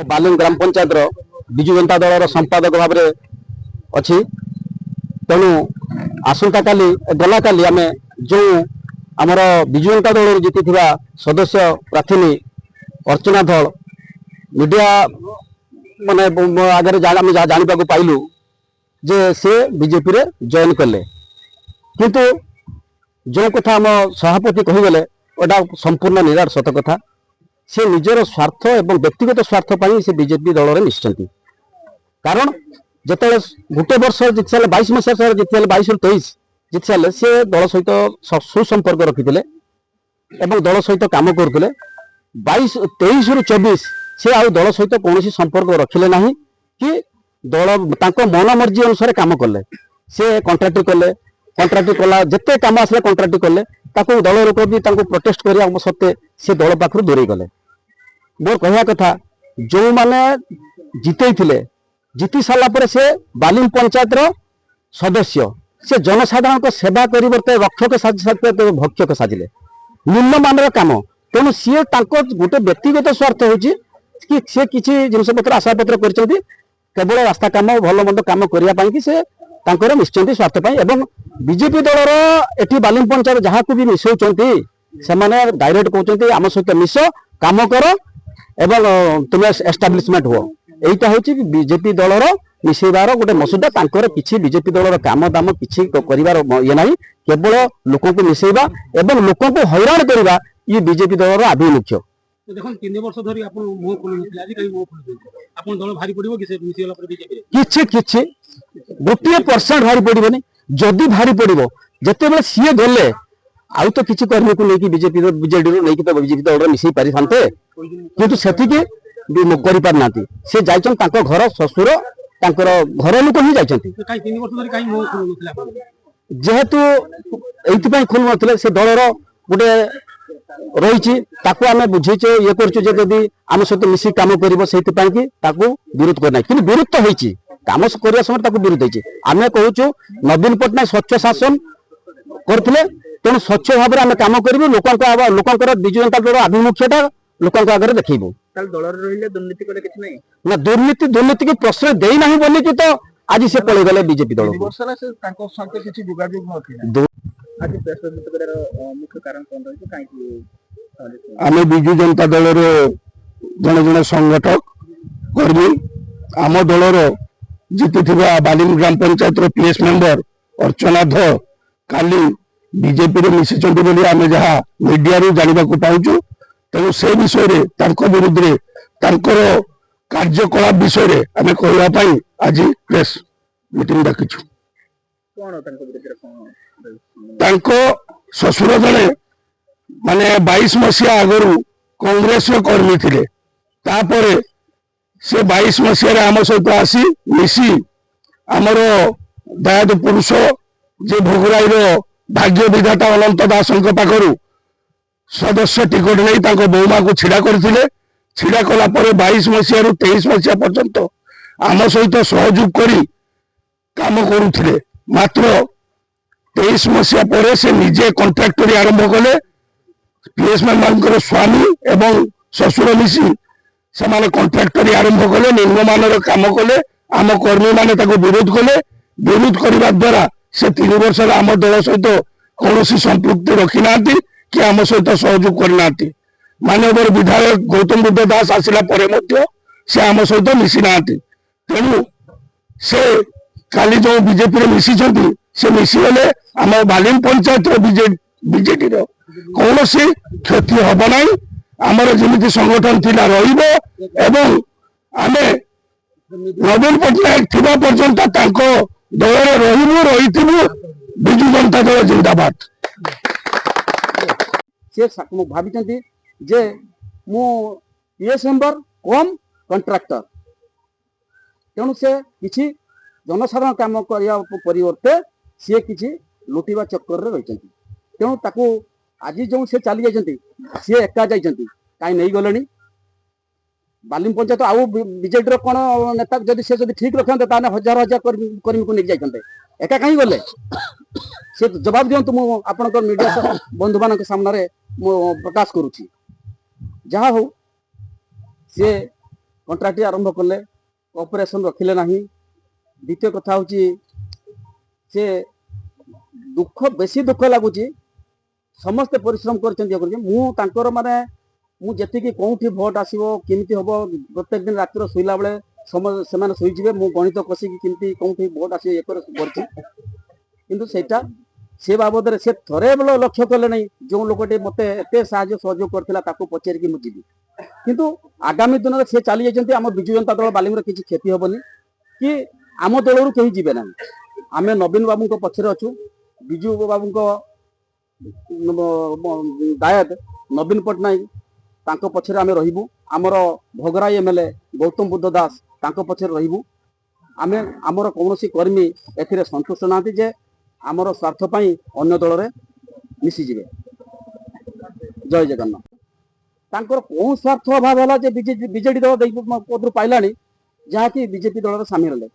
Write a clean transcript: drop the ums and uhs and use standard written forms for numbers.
Bowling ग्राम पंचायत विजु जनता दल संपादक भाव में अच्छी तेणु आसंता काली गला काली आम जो आमर विजु जनता दल जीति सदस्य प्रार्थी अर्चना धल मीडिया माने आगे जाना पाइलु जे से बीजेपी रे जॉइन कले किंतु जो कथा आम सभापति कहीगले वोटा संपूर्ण निराट सत कथा से निजर स्वार्थ एवं व्यक्तिगत स्वार्थ पर से बीजेपी दल में मिशिंट कारण जिते गोटे वर्ष जीति सारे 22 मसीहा जीति 22 ରୁ 23 जीति सारे सी दल सहित सुसंपर्क रखी दल सहित कम करते 23 ରୁ 24 से आउ दल सहित कौन संपर्क रखिले ना कि दल मन मर्जी अनुसार कम कले से कंट्राक्ट कला जिते कम आसला कंट्राक्ट कले दल लोक भी प्रोटेस्ट करने सत्ते से दल पाखु दूरे गले मोर कहवा कथा जो मैंने जीते जीति सारापर से बालिंग पंचायत सदस्य से जनसाधारण सेवा करते रक्षक भक्षक साजिले निम्नमान कम तेणु सी गोटे व्यक्तिगत स्वार्थ हो सी किसी जिनस पत्र आशा पत्र कर केवल रास्ता कम भल मंद कम करने कि से निश्चिंत स्वार्थ एवं बीजेपी दलर एटी बालिंग पंचायत जहाँ को भी मिसौंट से डायरेक्ट कहते आम सहित मिस कम कर एवं तुम्हें एस्टाब्लिशमेंट हो यहीटा हूँ बीजेपी दलर मिसेबार गोटे मसुदा किसी बीजेपी दलर काम दाम किसी ये ना केवल लोक मिसेबा एवं लोक हैरान करवा ये बीजेपी दलर आभिमुख्य देखो 3 वर्ष धरी आपन मुह खोलुनथि आज काई मुह खोलुनथि आपन दल भारी पड़िबो कि से मिसिगला पर बीजेपी रे किछि गोटे परसेंट भारी पड़िबोनी जदि भारी पड़िबो जते बेले सीए गले आउ तो किछि कर्मी को लेकी बीजेपी बीजेडी रो लेकी तो बीजेपी दल रे मिसई पारि थांते किंतु सेति के करि पार नाती से जाइछन ताको घर ससुर ताकर घर लोक ही जाइछन काई 3 वर्ष धरी काई मुह खोलुनथि आपन जेहेतु एथि पय खोल नथिले से दल रो गोटे रही आम बुझे ये करी आम सहित मिसी कम कर विरोध करना कि विरोध तो होती कम करने समय विरोध होती आम कहूँ नवीन पट्टनायक स्वच्छ शासन करते तेणु स्वच्छ भाव में आम कम करूँ लोक विजु जनता दल आभिमुख्यता लोक आगे देखू ना दुर्नीति की प्रश्रय देना बोलिकी तो आज से पलि गले बीजेपी दल आम विजु जनता दल जड़े जड़े संगठक कर्मी आम दलर जीति बालिंग ग्राम पंचायत पीएस मेंबर अर्चना ध काली बीजेपी मिशिंट बोली आम जहाँ मीडिया जानवा पाऊँ तेणु से विषय विरुद्ध में कार्यकलाप विषय आम कहवाई आज प्रेस मीटिंग डाकिछु ससुर जड़े माने 22 मसीहा आगु कांग्रेस कर्मी थे तापर से 22 मसीह आम सहित आसी मिसी आमर दयाद पुरुष जे भोगराई भाग्य विधाता अनंत दास पाखु सदस्य टिकट नहीं बौमा को छिड़ा करते छिड़ा कला 22 मसीह 23 मसीहा पर्यंत आम सहित सहयोग कर काम करुले मात्र 23 मसीहा पर से निजे कंट्राक्टरी आरंभ कले पीएस मेंबर स्वामी एवं ससुर मिसी से कंट्राक्टरी आरंभ कले निम्नमान काम कले आम कर्मी माने विरोध कले विरोध करने द्वारा से 3 वर्ष आम दल सहित कौन संपृक्ति रखी ना कि आम सहित सहयोग करना माननीय विधायक गौतम बुद्ध दास आसला से आम सहित मिसी ना तेणु से काली जो बीजेपी रे मिशिछंती से मिसीगले आम बालिंग पंचायत बीजेडी कौन क्षति हम ना आमर जमी संगठन थिला रहिबो एवं आमे नवीन पट्टनायक थिबा पर्यंत तांको दल रही विजु जनता दल जिंदाबाद से भावी जे मु पीएस मेंबर कम कंट्राक्टर तेणु से किसी जनसाधारण काम करने परिवर्ते सी किसी लुटिवा चक्कर रही तेणु ताकू आज जो से चली जाती सी एका जाती कहीं नहीं गले बालिंग पंचायत आउ बीजेडी कौन नेता जदि से ठीक रखते हजार हजार कर्मी को नहीं जाते एका कहीं गले से जवाब दिंतु मु आपण मीडिया बंधु मान सामने प्रकाश करुच्ची जहा हो सी କଣ୍ଟ୍ରାକ୍ଟ ଆରମ୍ଭ କଲେ, ଅପରେସନ ରଖିଲେ ନାହିଁ। ଦ୍ୱିତୀୟ କଥା ହେଉଛି ସେ ବେଶୀ ଦୁଃଖ ଲାଗୁଛି। ସମସ୍ତେ ପରିଶ୍ରମ କରିଛନ୍ତି ମୁଁ ତାଙ୍କର ମାନେ ମୁଁ ଯେତିକି କୋଉଠି ଭୋଟ ଆସିବ କେମିତି ହବ ପ୍ରତ୍ୟେକ ଦିନ ରାତିରେ ଶୋଇଲା ବେଳେ ସେମାନେ ଶୋଇଯିବେ, ମୁଁ ଗଣିତ କଷିକି କେମିତି କୋଉଠି ଭୋଟ ଆସିବ ଏ କରିଛି। କିନ୍ତୁ ସେଇଟା ସେ ବାବଦରେ ସେ ଥରେ ଲକ୍ଷ୍ୟ କଲେ ନାହିଁ ଯେଉଁ ଲୋକଟି ମତେ ଏତେ ସାହାଯ୍ୟ ସହଯୋଗ କରିଥିଲା ତାକୁ ପଚାରିକି ମୁଁ ଯିବି। କିନ୍ତୁ ଆଗାମୀ ଦିନରେ ସେ ଚାଲି ଯାଇଛନ୍ତି। ଆମ ବିଜୁ ଜନତା ଦଳ ବାଲିଙ୍ଗର କିଛି କ୍ଷତି ହବନି କି ଆମ ଦଳରୁ କେହି ଯିବେ ନାହିଁ। ଆମେ ନବୀନ ବାବୁଙ୍କ ପଛରେ ଅଛୁ। ବିଜୁ ବାବୁଙ୍କ ଗାୟକ ନବୀନ ପଟ୍ଟନାୟକ ତାଙ୍କ ପଛରେ ଆମେ ରହିବୁ। ଆମର ଭୋଗରାଇ ଏମଏଲଏ ଗୌତମ ବୁଦ୍ଧ ଦାସ ତାଙ୍କ ପଛରେ ରହିବୁ। ଆମେ ଆମର କୌଣସି କର୍ମୀ ଏଥିରେ ସନ୍ତୁଷ୍ଟ ନାହାନ୍ତି ଯେ ଆମର ସ୍ୱାର୍ଥ ପାଇଁ ଅନ୍ୟ ଦଳରେ ମିଶିଯିବେ। ଜୟ ଜଗନ୍ନାଥ। ତାଙ୍କର କୋଉ ସ୍ୱାର୍ଥ ଅଭାବ ହେଲା ଯେ ବିଜେଡି ଦଳ ପଦରୁ ପାଇଲାଣି ଯାହାକି ବିଜେପି ଦଳରେ ସାମିଲ ହେଲେ।